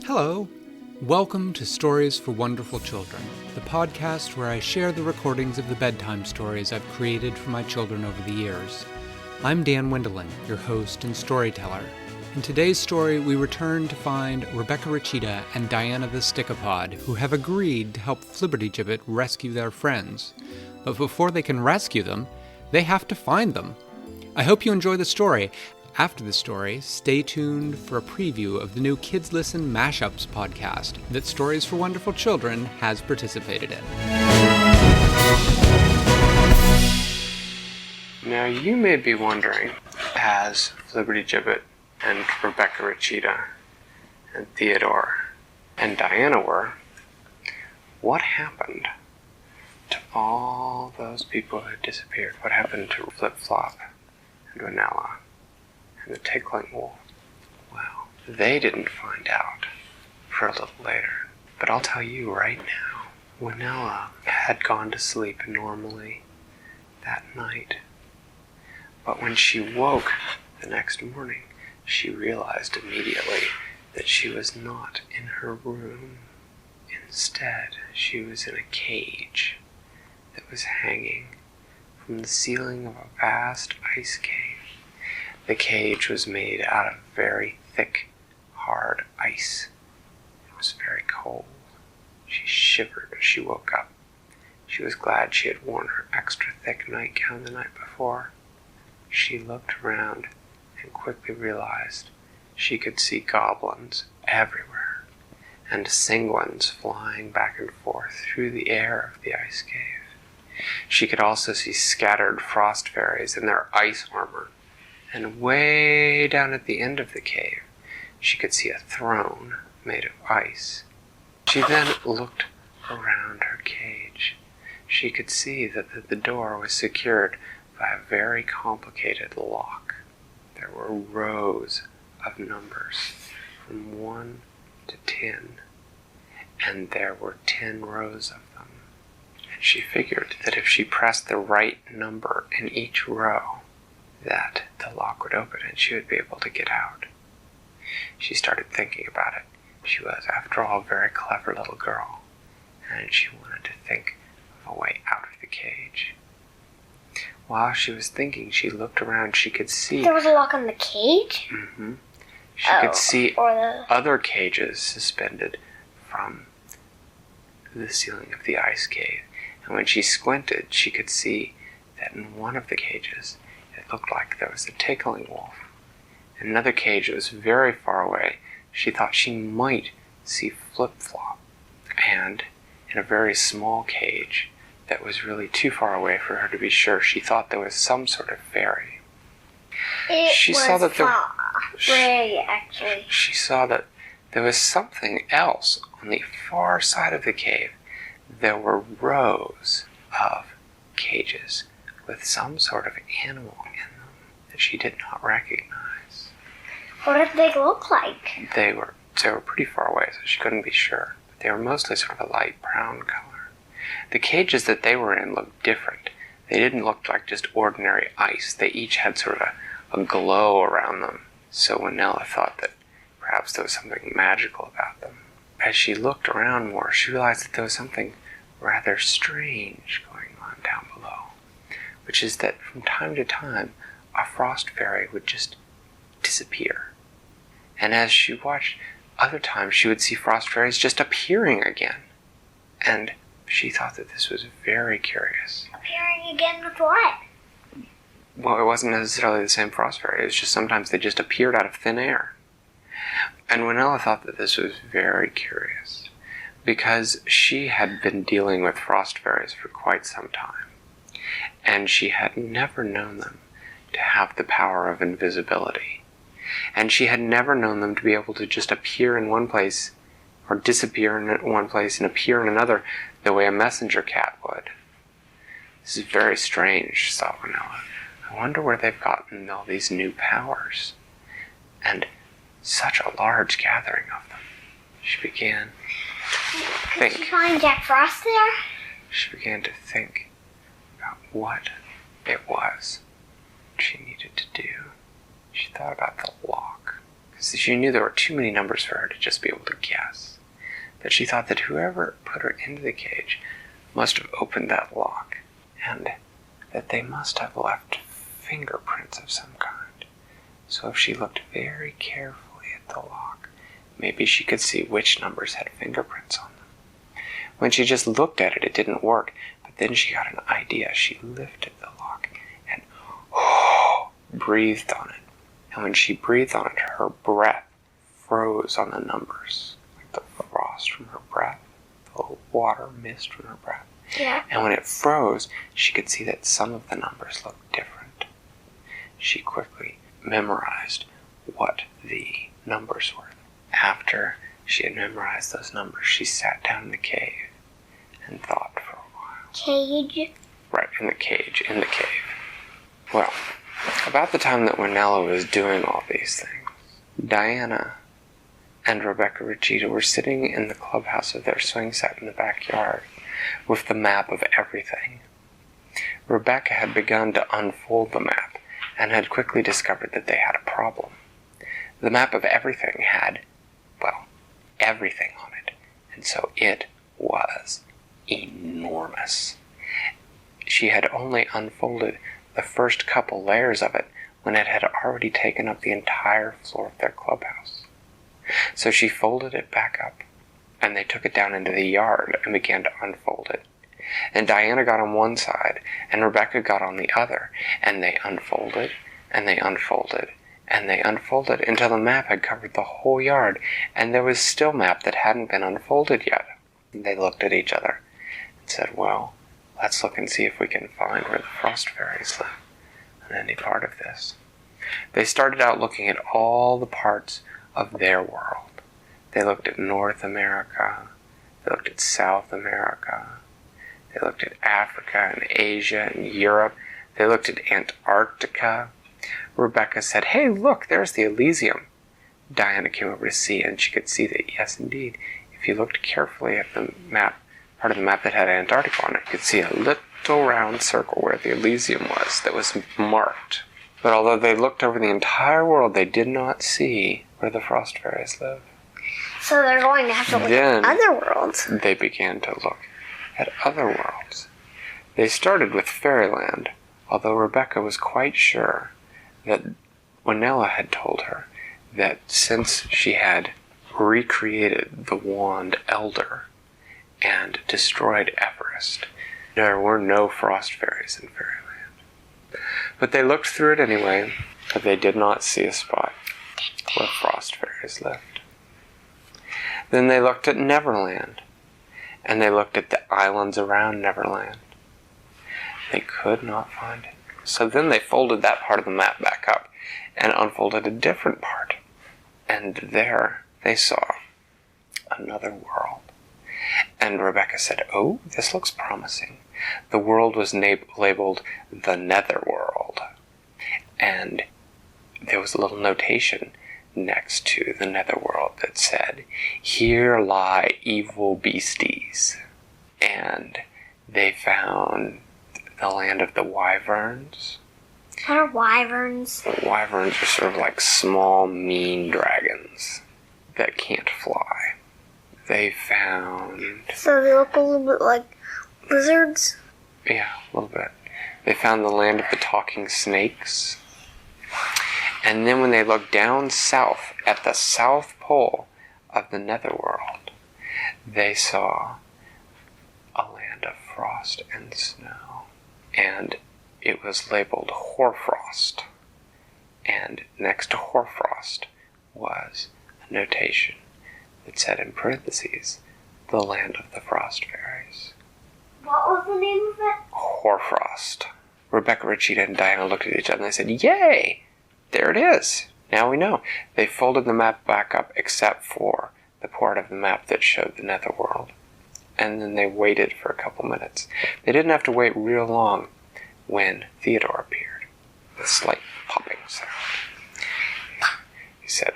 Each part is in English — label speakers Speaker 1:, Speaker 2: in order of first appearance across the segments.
Speaker 1: Hello. Welcome to Stories for Wonderful Children, the podcast where I share the recordings of the bedtime stories I've created for my children over the years. I'm Dan Wendelin, your host and storyteller. In today's story, we return to find Recheetah and Diana the Stickapod, who have agreed to help Flibbertygibit rescue their friends. But before they can rescue them, they have to find them. I hope you enjoy the story. After the story, stay tuned for a preview of the new Kids Listen Mashups podcast that Stories for Wonderful Children has participated in.
Speaker 2: Now you may be wondering, as Flibbertygibit and Recheetah and Theodore and Diana were, what happened to all those people who disappeared? What happened to Flip-Flop and Vanilla and the Tickling Wolf? Well, they didn't find out for a little later. But I'll tell you right now, Vanilla had gone to sleep normally that night. But when she woke the next morning, she realized immediately that she was not in her room. Instead, she was in a cage that was hanging from the ceiling of a vast ice cave. The cage was made out of very thick, hard ice. It was very cold. She shivered as she woke up. She was glad she had worn her extra thick nightgown the night before. She looked around and quickly realized she could see goblins everywhere and sanguines flying back and forth through the air of the ice cave. She could also see scattered frost fairies in their ice armor. And way down at the end of the cave, she could see a throne made of ice. She then looked around her cage. She could see that the door was secured by a very complicated lock. There were rows of numbers from 1 to 10, and there were 10 rows of them. And she figured that if she pressed the right number in each row, that the lock would open and she would be able to get out. She started thinking about it. She was, after all, a very clever little girl, and she wanted to think of a way out of the cage. While she was thinking, she looked around. She could see...
Speaker 3: There was a lock on the cage?
Speaker 2: Mm-hmm. She could see other cages suspended from the ceiling of the ice cave. And when she squinted, she could see that in one of the cages, it looked like there was a Tickling Wolf. In another cage that was very far away, she thought she might see Flip-Flop. And in a very small cage that was really too far away for her to be sure, she thought there was some sort of fairy. She saw that there was something else on the far side of the cave. There were rows of cages with some sort of animal in them that she did not recognize.
Speaker 3: What did they look like?
Speaker 2: They were pretty far away, so she couldn't be sure. But they were mostly sort of a light brown color. The cages that they were in looked different. They didn't look like just ordinary ice. They each had sort of a glow around them. So Vanilla thought that perhaps there was something magical about them. As she looked around more, she realized that there was something rather strange going on down below, which is that from time to time, a frost fairy would just disappear. And as she watched, other times she would see frost fairies just appearing again. And she thought that this was very curious.
Speaker 3: Appearing again with what?
Speaker 2: Well, it wasn't necessarily the same frost fairy. It was just sometimes they just appeared out of thin air. And Vanilla thought that this was very curious, because she had been dealing with frost fairies for quite some time. And she had never known them to have the power of invisibility. And she had never known them to be able to just appear in one place or disappear in one place and appear in another the way a messenger cat would. This is very strange, thought Vanilla. I wonder where they've gotten all these new powers. And such a large gathering of them. She began to think.
Speaker 3: Did she find Jack Frost there?
Speaker 2: She began to think about what it was she needed to do. She thought about the lock She knew there were too many numbers for her to just be able to guess. But she thought that whoever put her into the cage must have opened that lock, and that they must have left fingerprints of some kind. So if she looked very carefully at the lock, maybe she could see which numbers had fingerprints on them. When she just looked at it, it didn't work, but then she got an idea. She lifted the lock and breathed on it. And when she breathed on it, her breath froze on the numbers, like the frost from her breath, the water mist from her breath.
Speaker 3: Yeah.
Speaker 2: And when it froze, she could see that some of the numbers looked different. She quickly memorized what the numbers were. After she had memorized those numbers, she sat down in the cave and thought for a while.
Speaker 3: Cage?
Speaker 2: Right, in the cage. Well, about the time that Winella was doing all these things, Diana and Recheetah were sitting in the clubhouse of their swing set in the backyard with the map of everything. Rebecca had begun to unfold the map and had quickly discovered that they had a problem. The map of everything had, well, everything on it, and so it was enormous. She had only unfolded the first couple layers of it when it had already taken up the entire floor of their clubhouse. So she folded it back up, and they took it down into the yard and began to unfold it. And Diana got on one side, and Rebecca got on the other, and they unfolded, and they unfolded, and they unfolded until the map had covered the whole yard, and there was still map that hadn't been unfolded yet. And they looked at each other and said, well, let's look and see if we can find where the frost fairies live in any part of this. They started out looking at all the parts of their world. They looked at North America, they looked at South America, they looked at Africa and Asia and Europe, they looked at Antarctica. Rebecca said, hey, look, there's the Elysium. Diana came over to see, and she could see that, yes, indeed, if you looked carefully at the map, part of the map that had Antarctica on it, you could see a little round circle where the Elysium was that was marked. But although they looked over the entire world, they did not see where the frost fairies live.
Speaker 3: So they're going to have to look at other worlds.
Speaker 2: They began to look at other worlds. They started with Fairyland, although Rebecca was quite sure that Winella had told her that since she had recreated the Wand Elder and destroyed Everest, there were no frost fairies in Fairyland. But they looked through it anyway, but they did not see a spot where frost fairies lived. Then they looked at Neverland, and they looked at the islands around Neverland. They could not find it. So then they folded that part of the map back up and unfolded a different part. And there they saw another world. And Rebecca said, oh, this looks promising. The world was labeled the Netherworld. And there was a little notation next to the Netherworld that said, here lie evil beasties. And they found the land of the wyverns.
Speaker 3: What are wyverns?
Speaker 2: The wyverns are sort of like small, mean dragons that can't fly. They found...
Speaker 3: So they look a little bit like lizards?
Speaker 2: Yeah, a little bit. They found the land of the talking snakes. And then when they looked down south at the South Pole of the Netherworld, they saw a land of frost and snow. And it was labeled Hoarfrost. And next to Hoarfrost was a notation that said in parentheses, the land of the frost fairies.
Speaker 3: What was the name of it?
Speaker 2: Hoarfrost. Rebecca, Recheetah, and Diana looked at each other and they said, yay! There it is. Now we know. They folded the map back up except for the part of the map that showed the Netherworld. And then they waited for a couple minutes. They didn't have to wait real long when Theodore appeared. With a slight popping sound. He said,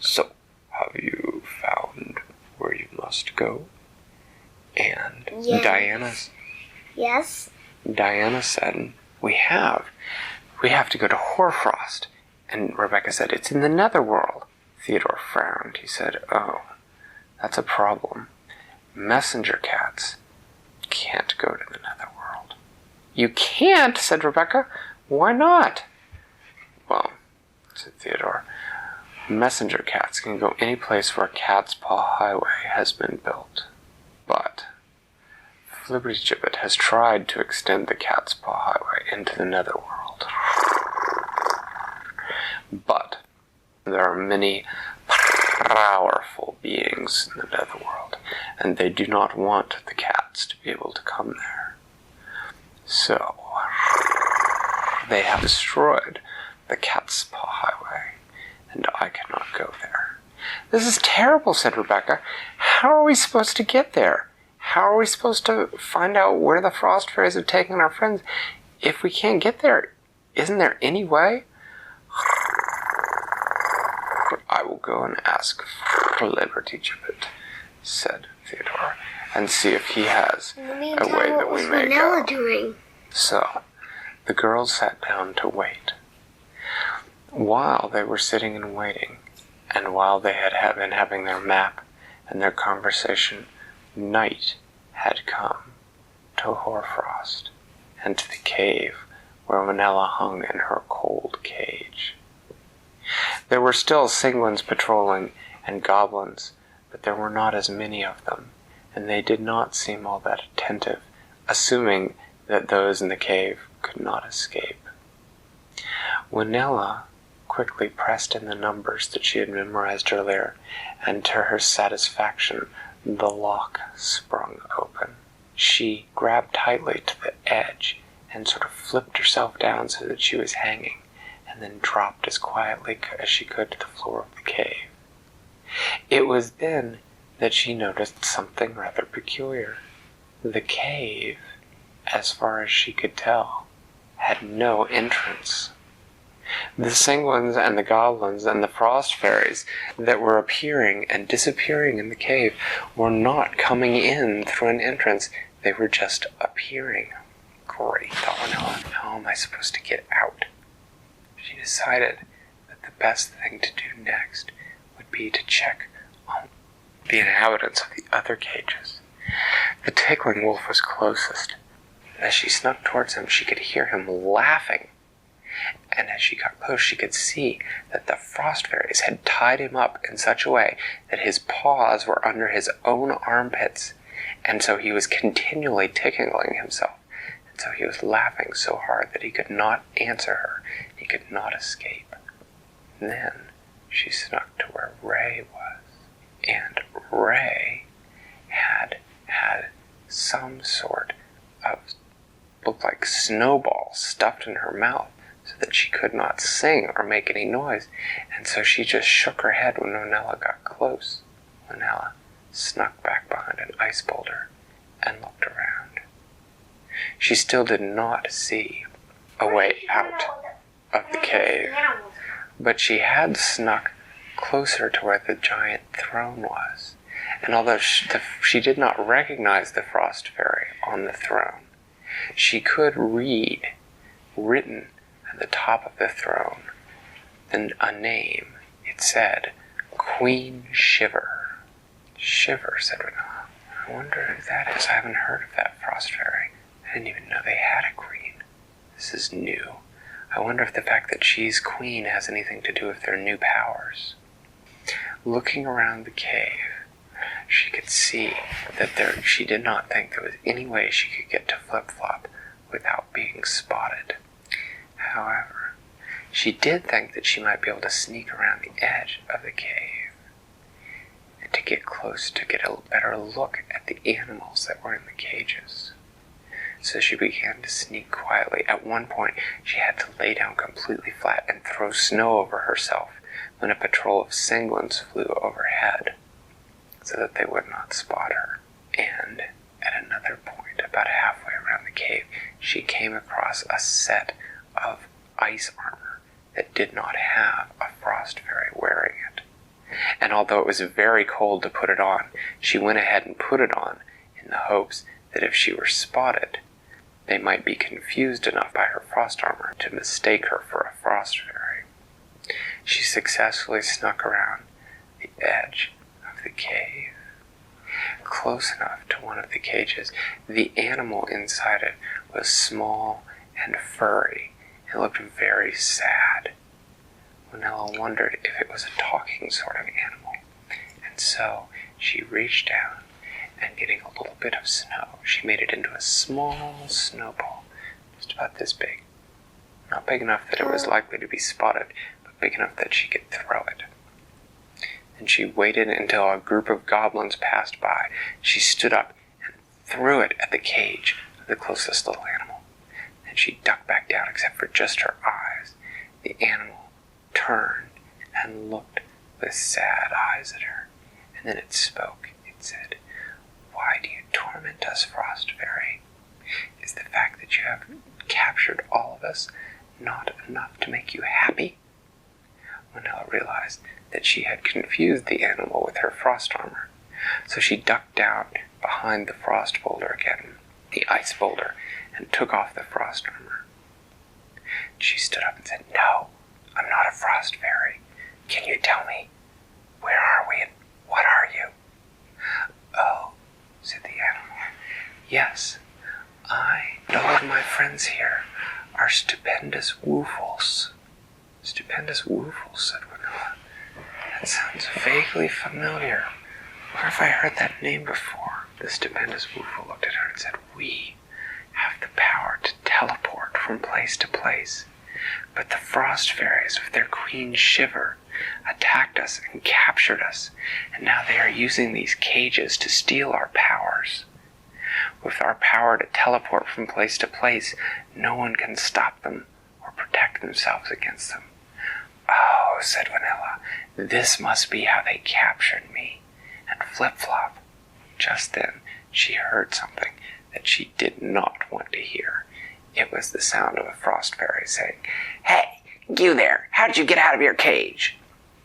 Speaker 2: so, have you found where you must go? And
Speaker 3: Yes. Yes?
Speaker 2: Diana said, we have to go to Hoarfrost And Rebecca said, "It's in the netherworld." Theodore frowned. He said, "Oh, that's a problem. Messenger cats can't go to the netherworld." "You can't?" said Rebecca. "Why not?" "Well," said Theodore, "messenger cats can go any place where a cat's paw highway has been built. But Flibbertygibit has tried to extend the cat's paw highway into the netherworld. But there are many powerful beings in the netherworld, and they do not want the cats to be able to come there. So they have destroyed the cat's paw highway, and I cannot go there." "This is terrible," said Rebecca. "How are we supposed to get there? How are we supposed to find out where the frost fairies have taken our friends? If we can't get there, isn't there any way?" "I will go and ask Flibbertygibit," said Theodore, "and see if he has a way that we may go."
Speaker 3: What was doing?
Speaker 2: So the girls sat down to wait. While they were sitting and waiting, and while they had been having their map and their conversation, night had come to Hoarfrost and to the cave where Manella hung in her cold cage. There were still Singwins patrolling and goblins, but there were not as many of them, and they did not seem all that attentive, assuming that those in the cave could not escape. Manella quickly pressed in the numbers that she had memorized earlier, and to her satisfaction, the lock sprung open. She grabbed tightly to the edge and sort of flipped herself down so that she was hanging, and then dropped as quietly as she could to the floor of the cave. It was then that she noticed something rather peculiar. The cave, as far as she could tell, had no entrance. The Singwins and the goblins and the frost fairies that were appearing and disappearing in the cave were not coming in through an entrance. They were just appearing. Great, thought Manella. How am I supposed to get out? She decided that the best thing to do next would be to check on the inhabitants of the other cages. The tickling wolf was closest. As she snuck towards him, she could hear him laughing. And as she got close, she could see that the frost fairies had tied him up in such a way that his paws were under his own armpits, and so he was continually tickling himself. And so he was laughing so hard that he could not answer her. He could not escape. And then she snuck to where Ray was, and Ray had some sort of looked like snowball stuffed in her mouth, so that she could not sing or make any noise, and so she just shook her head when Manella got close. Manella snuck back behind an ice boulder and looked around. She still did not see a way out of the cave, but she had snuck closer to where the giant throne was, and although she did not recognize the frost fairy on the throne, she could read, written at the top of the throne, then a name. It said, Queen Shiver. Shiver, said Manella. I wonder who that is. I haven't heard of that frost fairy. I didn't even know they had a queen. This is new. I wonder if the fact that she's queen has anything to do with their new powers. Looking around the cave, she could see that she did not think there was any way she could get to Flip-Flop without being spotted. However, she did think that she might be able to sneak around the edge of the cave and to get close to get a better look at the animals that were in the cages. So she began to sneak quietly. At one point, she had to lay down completely flat and throw snow over herself when a patrol of Singwins flew overhead, so that they would not spot her. And at another point, about halfway around the cave, she came across a set of ice armor that did not have a frost fairy wearing it. And although it was very cold to put it on, she went ahead and put it on in the hopes that if she were spotted, they might be confused enough by her frost armor to mistake her for a frost fairy. she successfully snuck around the edge of the cave, close enough to one of the cages. The animal inside it was small and furry. It looked very sad. Winella wondered if it was a talking sort of animal, and so she reached down and, getting a little bit of snow, she made it into a small snowball, just about this big. Not big enough that it was likely to be spotted, but big enough that she could throw it. And she waited until a group of goblins passed by. She stood up and threw it at the cage of the closest little animal. Then she ducked back down except for just her eyes. The animal turned and looked with sad eyes at her. And then it spoke. It said, "Why do you torment us, Frost Fairy? Is the fact that you have captured all of us not enough to make you happy?" Winella realized that she had confused the animal with her frost armor. So she ducked down behind the frost boulder again, the ice boulder, and took off the frost armor. She stood up and said, "No, I'm not a frost fairy. Can you tell me, where are we and what are you?" "Oh," said the animal, "yes, I and all of my friends here are stupendous woofles." "Stupendous woofles," said Winella. "That sounds vaguely familiar. Where have I heard that name before?" The stupendous woofle looked at her and said, "We have the power to teleport from place to place. But the frost fairies with their queen Shiver attacked us and captured us, and now they are using these cages to steal our powers. With our power to teleport from place to place, no one can stop them or protect themselves against them." "Oh," said Winella, "this must be how they captured me and Flip-Flop." Just then she heard something that she did not want to hear. It was the sound of a frost fairy saying, "Hey, you there, how'd you get out of your cage?"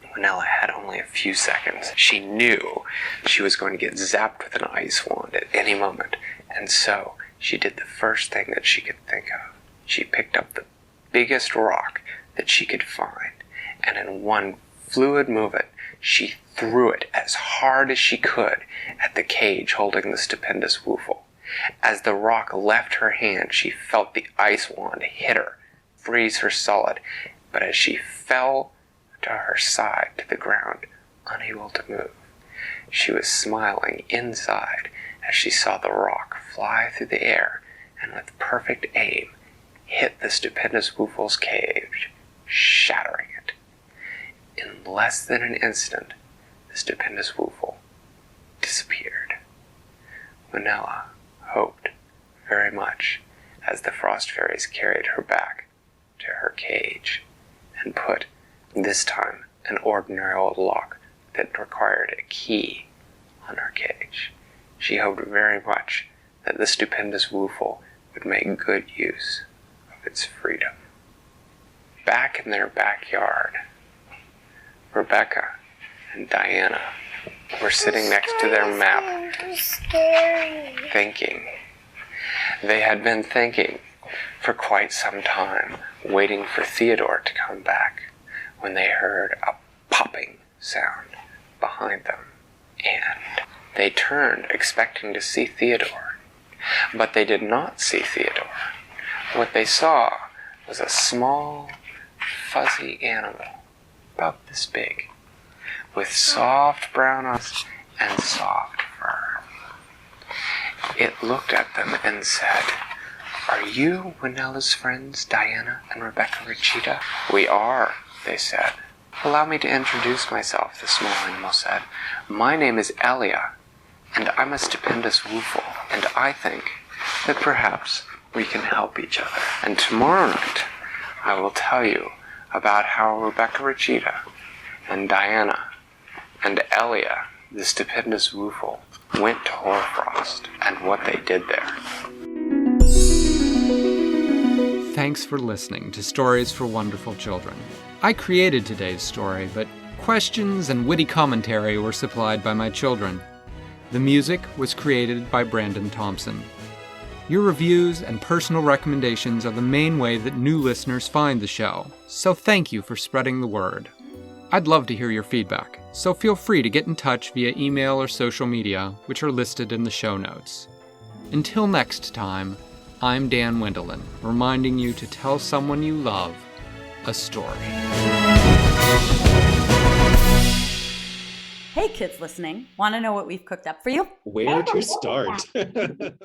Speaker 2: Winella had only a few seconds. She knew she was going to get zapped with an ice wand at any moment, and so she did the first thing that she could think of. She picked up the biggest rock that she could find, and in one fluid movement, she threw it as hard as she could at the cage holding the stupendous woofle. As the rock left her hand, she felt the ice wand hit her, freeze her solid, but as she fell to her side to the ground, unable to move, she was smiling inside as she saw the rock fly through the air and with perfect aim hit the stupendous woofle's cage, shattering it. In less than an instant, the stupendous woofle disappeared. Winella hoped very much as the frost fairies carried her back to her cage and put, this time, an ordinary old lock that required a key on her cage. She hoped very much that the stupendous woofle would make good use of its freedom. Back in their backyard, Rebecca and Diana were sitting next to their map, thinking. They had been thinking for quite some time, waiting for Theodore to come back, when they heard a popping sound behind them, and they turned expecting to see Theodore. But they did not see Theodore. What they saw was a small, fuzzy animal, about this big, with soft brown eyes and soft fur. It looked at them and said, "Are you Winella's friends, Diana and Rebecca Recheetah?" "We are," they said. "Allow me to introduce myself," the small animal said. "My name is Elia, and I'm a stupendous woofle, and I think that perhaps we can help each other. And tomorrow night, I will tell you about how Rebecca Recheetah and Diana and Elia, the stupendous woofle, went to Hoarfrost and what they did there."
Speaker 1: Thanks for listening to Stories for Wonderful Children. I created today's story, but questions and witty commentary were supplied by my children. The music was created by Brandon Thompson. Your reviews and personal recommendations are the main way that new listeners find the show, so thank you for spreading the word. I'd love to hear your feedback, so feel free to get in touch via email or social media, which are listed in the show notes. Until next time, I'm Dan Wendelin, reminding you to tell someone you love a story.
Speaker 4: Hey kids listening, want to know what we've cooked up for you?
Speaker 5: Where to start?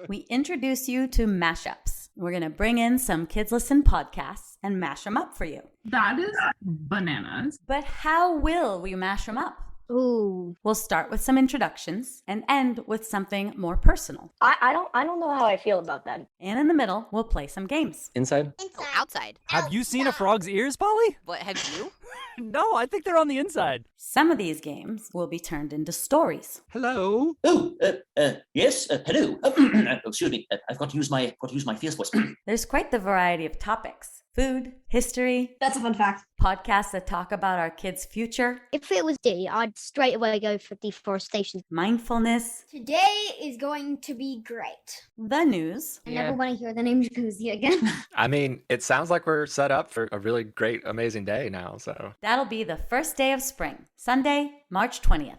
Speaker 4: We introduce you to mashups. We're going to bring in some Kids Listen podcasts and mash them up for you.
Speaker 6: That is bananas.
Speaker 4: But how will we mash them up?
Speaker 3: Ooh.
Speaker 4: We'll start with some introductions and end with something more personal.
Speaker 7: I don't know how I feel about that.
Speaker 4: And in the middle, we'll play some games.
Speaker 5: Inside?
Speaker 8: Oh, outside.
Speaker 9: Have you seen a frog's ears, Polly?
Speaker 8: What, have you?
Speaker 9: No, I think they're on the inside.
Speaker 4: Some of these games will be turned into stories.
Speaker 10: Hello.
Speaker 11: Oh, yes. Hello. Excuse me. I've got to use my fierce voice.
Speaker 4: There's quite the variety of topics. Food, history.
Speaker 7: That's a fun fact.
Speaker 4: Podcasts that talk about our kids' future.
Speaker 3: If it was D, I'd straight away go for deforestation.
Speaker 4: Mindfulness.
Speaker 12: Today is going to be great.
Speaker 4: The news.
Speaker 12: I never want to hear the name Jacuzzi again.
Speaker 10: I mean, it sounds like we're set up for a really great, amazing day now, so.
Speaker 4: That'll be the first day of spring, Sunday, March 20th.